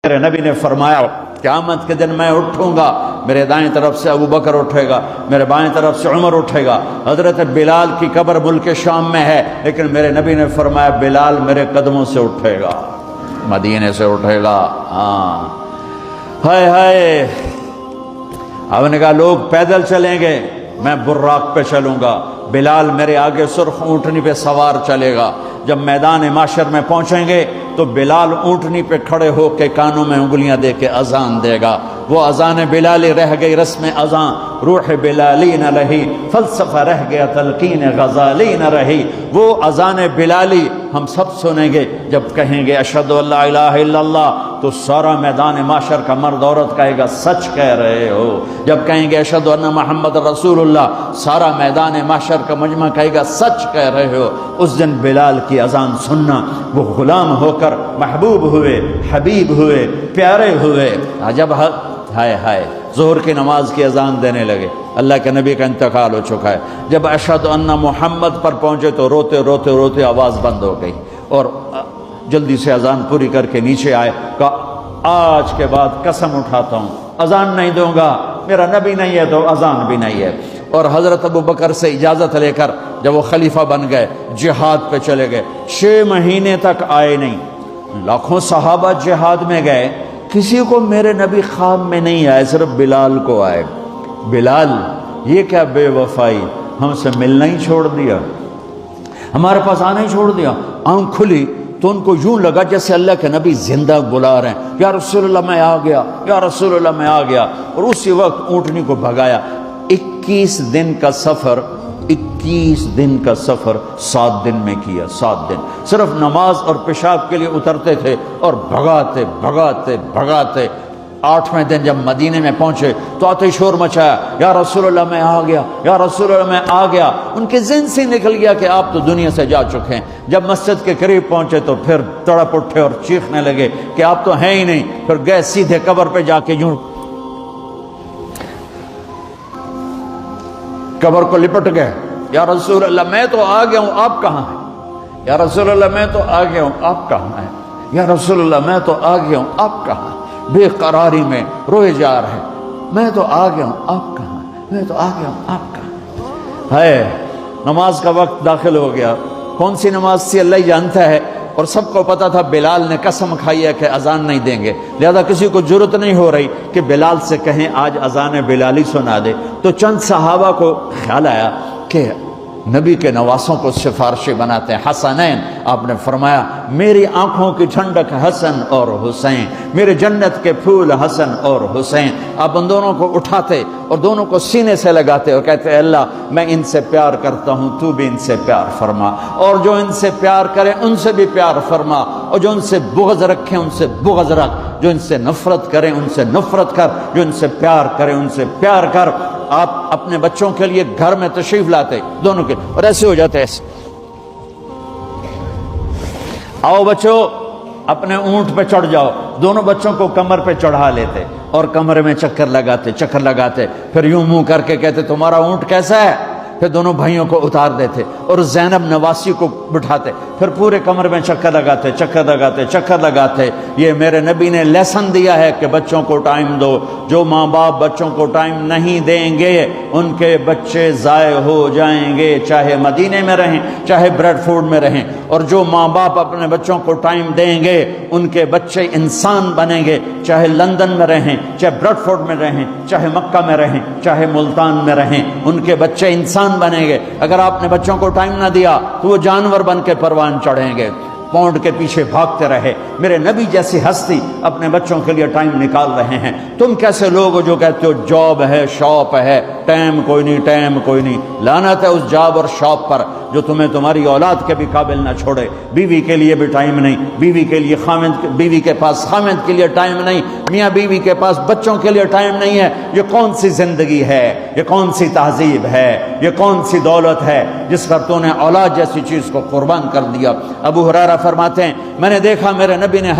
میرے نبی نے فرمایا قیامت کے دن میں اٹھوں گا، میرے دائیں طرف سے ابو بکر اٹھے گا، میرے بائیں طرف سے عمر اٹھے گا۔ حضرت بلال کی قبر ملک شام میں ہے، لیکن میرے نبی نے فرمایا بلال میرے قدموں سے اٹھے گا، مدینے سے اٹھے گا۔ ہاں ہائے ہائے، آپ نے کہا لوگ پیدل چلیں گے، میں براق پہ چلوں گا، بلال میرے آگے سرخ اونٹنی پہ سوار چلے گا۔ جب میدان معاشر میں پہنچیں گے تو بلال اونٹنی پہ کھڑے ہو کے کانوں میں انگلیاں دے کے اذان دے گا۔ وہ اذان بلالی رہ گئی رسم اذان، روح بلالی نہ رہی، فلسفہ رہ گیا تلقین غزالی نہ رہی۔ وہ اذان بلالی ہم سب سنیں گے جب کہیں گے اشہد ان لا الہ الا اللہ، تو سارا میدان معاشر کا مرد عورت کہے گا سچ کہہ رہے ہو۔ جب کہیں گے اشہد ان محمد رسول اللہ، سارا میدان معاشر کا مجمع کہے گا سچ کہہ رہے ہو۔ اس دن بلال کی اذان سننا، وہ غلام ہو کر محبوب ہوئے، حبیب ہوئے، پیارے ہوئے۔ جب ہائے ہائے ظہر کی نماز کی اذان دینے لگے، اللہ کے نبی کا انتقال ہو چکا ہے، جب اشہد ان محمد پر پہنچے تو روتے روتے روتے آواز بند ہو گئی، اور جلدی سے اذان پوری کر کے نیچے آئے، کہا آج کے بعد قسم اٹھاتا ہوں اذان نہیں دوں گا، میرا نبی نہیں ہے تو اذان بھی نہیں ہے۔ اور حضرت ابو بکر سے اجازت لے کر جب وہ خلیفہ بن گئے، جہاد پہ چلے گئے، 6 مہینے تک آئے نہیں۔ لاکھوں صحابہ جہاد میں گئے، کسی کو میرے نبی خواب میں نہیں آئے، صرف بلال کو آئے۔ بلال یہ کیا بے وفائی، ہم سے ملنا ہی چھوڑ دیا، ہمارے پاس آنا ہی چھوڑ دیا۔ آنکھ کھلی تو ان کو یوں لگا جیسے اللہ کے نبی زندہ بلا رہے ہیں، یا رسول اللہ میں آ گیا، یا رسول اللہ میں آ گیا۔ اور اسی وقت اونٹنی کو بھگایا۔ 21 دن کا سفر، 21 دن کا سفر 7 دن میں کیا، 7 دن صرف نماز اور پیشاب کے لیے اترتے تھے اور بھگاتے بھگاتے بھگاتے۔ 8ویں دن جب مدینے میں پہنچے تو آتے شور مچایا، یا رسول اللہ میں آ گیا، یا رسول اللہ میں آ گیا۔ ان کے ذہن سے نکل گیا کہ آپ تو دنیا سے جا چکے ہیں۔ جب مسجد کے قریب پہنچے تو پھر تڑپ اٹھے اور چیخنے لگے کہ آپ تو ہیں ہی نہیں۔ پھر گئے سیدھے قبر پہ جا کے یوں قبر کو لپٹ گئے، یا رسول اللہ میں تو آ گیا ہوں، آپ کہاں ہیں؟ یا رسول اللہ میں تو آ گیا ہوں، آپ کہاں ہیں؟ یا رسول اللہ میں تو آ گیا ہوں، آپ کہاں ہیں؟ بے قراری میں روئے جا رہے، میں تو آ گیا ہوں، آپ کہاں ہیں؟ میں تو آ گیا ہوں، آپ کہاں ہیں؟ نماز کا وقت داخل ہو گیا۔ کون سی نماز تھی اللہ ہی جانتا ہے، اور سب کو پتا تھا بلال نے قسم کھائی ہے کہ اذان نہیں دیں گے، لہذا کسی کو جرت نہیں ہو رہی کہ بلال سے کہیں آج اذان بلالی سنا دے۔ تو چند صحابہ کو خیال آیا کہ نبی کے نواسوں کو سفارشی بناتے ہیں، حسنین۔ آپ نے فرمایا میری آنکھوں کی ٹھنڈک حسن اور حسین، میرے جنت کے پھول حسن اور حسین۔ آپ ان دونوں کو اٹھاتے اور دونوں کو سینے سے لگاتے اور کہتے ہیں اللہ میں ان سے پیار کرتا ہوں، تو بھی ان سے پیار فرما، اور جو ان سے پیار کرے ان سے بھی پیار فرما، اور جو ان سے بغض رکھیں ان سے بغض رکھ، جو ان سے نفرت کریں ان سے نفرت کر، جو ان سے پیار کریں ان سے پیار کر۔ آپ اپنے بچوں کے لیے گھر میں تشریف لاتے دونوں کے، اور ایسے ہو جاتے ایسے، آؤ بچوں اپنے اونٹ پہ چڑھ جاؤ، دونوں بچوں کو کمر پہ چڑھا لیتے اور کمرے میں چکر لگاتے، پھر یوں منہ کر کے کہتے تمہارا اونٹ کیسا ہے؟ پھر دونوں بھائیوں کو اتار دیتے اور زینب نواسی کو بٹھاتے، پھر پورے کمر میں چکر لگاتے۔ یہ میرے نبی نے لیسن دیا ہے کہ بچوں کو ٹائم دو۔ جو ماں باپ بچوں کو ٹائم نہیں دیں گے ان کے بچے ضائع ہو جائیں گے، چاہے مدینے میں رہیں چاہے بریڈ فورڈ میں رہیں۔ اور جو ماں باپ اپنے بچوں کو ٹائم دیں گے ان کے بچے انسان بنیں گے، چاہے لندن میں رہیں چاہے بریڈ فورڈ میں رہیں، چاہے مکہ میں رہیں چاہے ملتان میں رہیں، ان کے بچے انسان بنیں گے۔ اگر آپ نے بچوں کو ٹائم نہ دیا تو وہ جانور بن کے پروان چڑھیں گے، پونڈ کے پیچھے بھاگتے رہے۔ میرے نبی جیسی ہستی اپنے بچوں کے لیے ٹائم نکال رہے ہیں، تم کیسے لوگ ہو جو کہتے ہو جاب ہے شاپ ہے، ٹائم کوئی نہیں۔ لعنت ہے اس جاب اور شاپ پر جو تمہیں تمہاری اولاد کے بھی قابل نہ چھوڑے۔ بیوی کے لیے بھی ٹائم نہیں، بیوی کے پاس خامند کے لیے ٹائم نہیں، میاں بیوی کے پاس بچوں کے لیے ٹائم نہیں ہے۔ یہ کون سی زندگی ہے؟ یہ کون سی تہذیب ہے؟ یہ کون سی دولت ہے جس پر تو نے اولاد جیسی چیز کو قربان کر دیا؟ ابو ہریرہ فرماتے ہیں میں نے دیکھا میرے نبی نے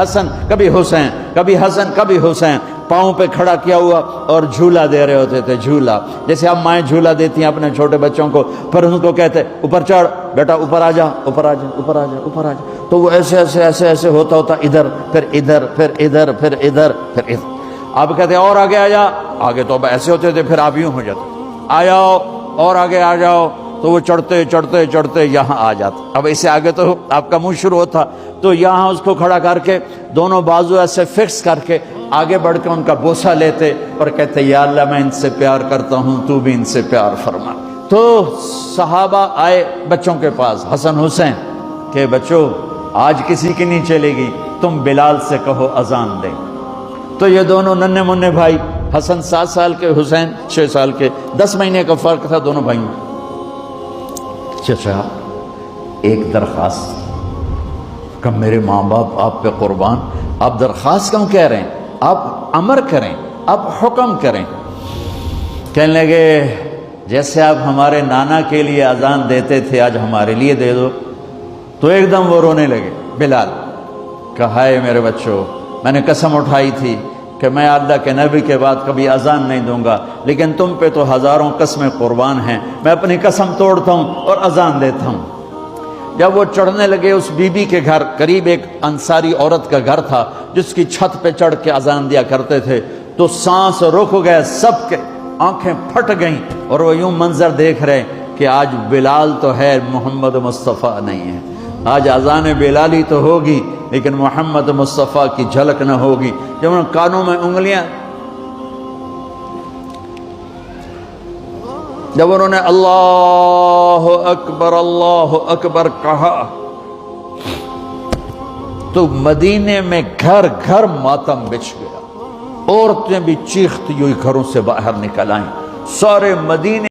کبھی حسن پاؤں پہ کھڑا کیا ہوا اور جھولا دے رہے ہوتے تھے، جھولا جیسے اب مائیں جھولا دیتی ہیں اپنے چھوٹے بچوں کو، پھر ان کو کہتے اوپر چڑھ بیٹا، اوپر آ جا، اوپر آ جا، اوپر آ جا، اوپر آ جا، تو وہ ایسے ایسے ایسے ایسے ہوتا ہوتا ادھر پھر ادھر پھر ادھر پھر ادھر پھر ادھر، آپ کہتے اور آگے آ جا، آگے تو اب ایسے ہوتے تھے، پھر آپ یوں ہو جاتے، آ جاؤ اور آگے آ جاؤ، تو وہ چڑھتے چڑھتے چڑھتے یہاں آ جاتا، اب اسے آگے تو آپ کا منہ شروع ہوتا، تو یہاں اس کو کھڑا کر کے دونوں بازو ایسے فکس کر کے آگے بڑھ کے ان کا بوسہ لیتے اور کہتے یا اللہ میں ان سے پیار کرتا ہوں، تو بھی ان سے پیار فرما۔ تو صحابہ آئے بچوں کے پاس، حسن حسین، کہ بچوں آج کسی کی نہیں چلے گی، تم بلال سے کہو اذان دیں۔ تو یہ دونوں ننھے منھے بھائی، حسن 7 سال کے، حسین 6 سال کے، 10 مہینے کا فرق تھا دونوں بھائیوں۔ چچا ایک درخواست، کہ میرے ماں باپ آپ پہ قربان، آپ درخواست کیوں کہہ رہے ہیں، آپ امر کریں، آپ حکم کریں۔ کہنے لگے جیسے آپ ہمارے نانا کے لیے اذان دیتے تھے آج ہمارے لیے دے دو۔ تو ایک دم وہ رونے لگے بلال، کہا ہے میرے بچوں، میں نے قسم اٹھائی تھی کہ میں اللہ کے نبی کے بعد کبھی اذان نہیں دوں گا، لیکن تم پہ تو ہزاروں قسمیں قربان ہیں، میں اپنی قسم توڑتا ہوں اور اذان دیتا ہوں۔ جب وہ چڑھنے لگے اس بی بی کے گھر، قریب ایک انصاری عورت کا گھر تھا جس کی چھت پہ چڑھ کے اذان دیا کرتے تھے، تو سانس رک گئے سب کے، آنکھیں پھٹ گئیں، اور وہ یوں منظر دیکھ رہے کہ آج بلال تو ہے، محمد مصطفیٰ نہیں ہے، آج اذان بلالی تو ہوگی لیکن محمد مصطفیٰ کی جھلک نہ ہوگی۔ جب ان کانوں میں انگلیاں، جب انہوں نے اللہ اکبر کہا تو مدینے میں گھر گھر ماتم بچھ گیا، عورتیں بھی چیختی ہوئی گھروں سے باہر نکل آئیں، سارے مدینے